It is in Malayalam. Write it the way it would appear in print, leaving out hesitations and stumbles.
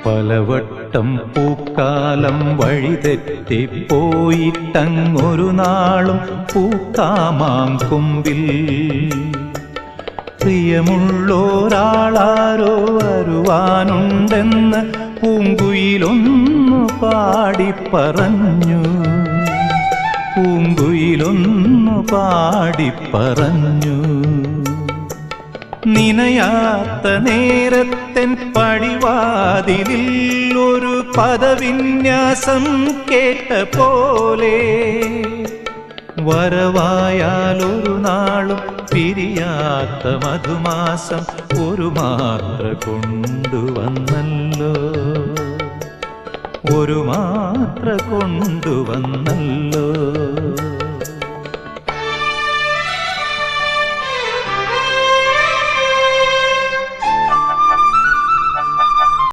പലവട്ടം പൂക്കാലം വഴിതെറ്റിപ്പോയിട്ടങ്ങൊരു നാളും പൂക്കാമാങ്കൊമ്പിൽ പ്രിയമുള്ളോരാളാരോ വരുവാനുണ്ടെന്ന് പൂങ്കുയിലൊന്നു പാടിപ്പറഞ്ഞു. പൂങ്കുയിലൊന്നു പാടിപ്പറഞ്ഞു. നിനയാത്ത നേരത്തെൻ പടിവാതിലിൽ ഒരു പദവിന്യാസം കേട്ട പോലെ വരവായാലൊരു നാളും പിരിയാത്ത മധുമാസം ഒരു മാത്ര കൊണ്ടുവന്നല്ലോ. ഒരു മാത്ര കൊണ്ടുവന്നല്ലോ.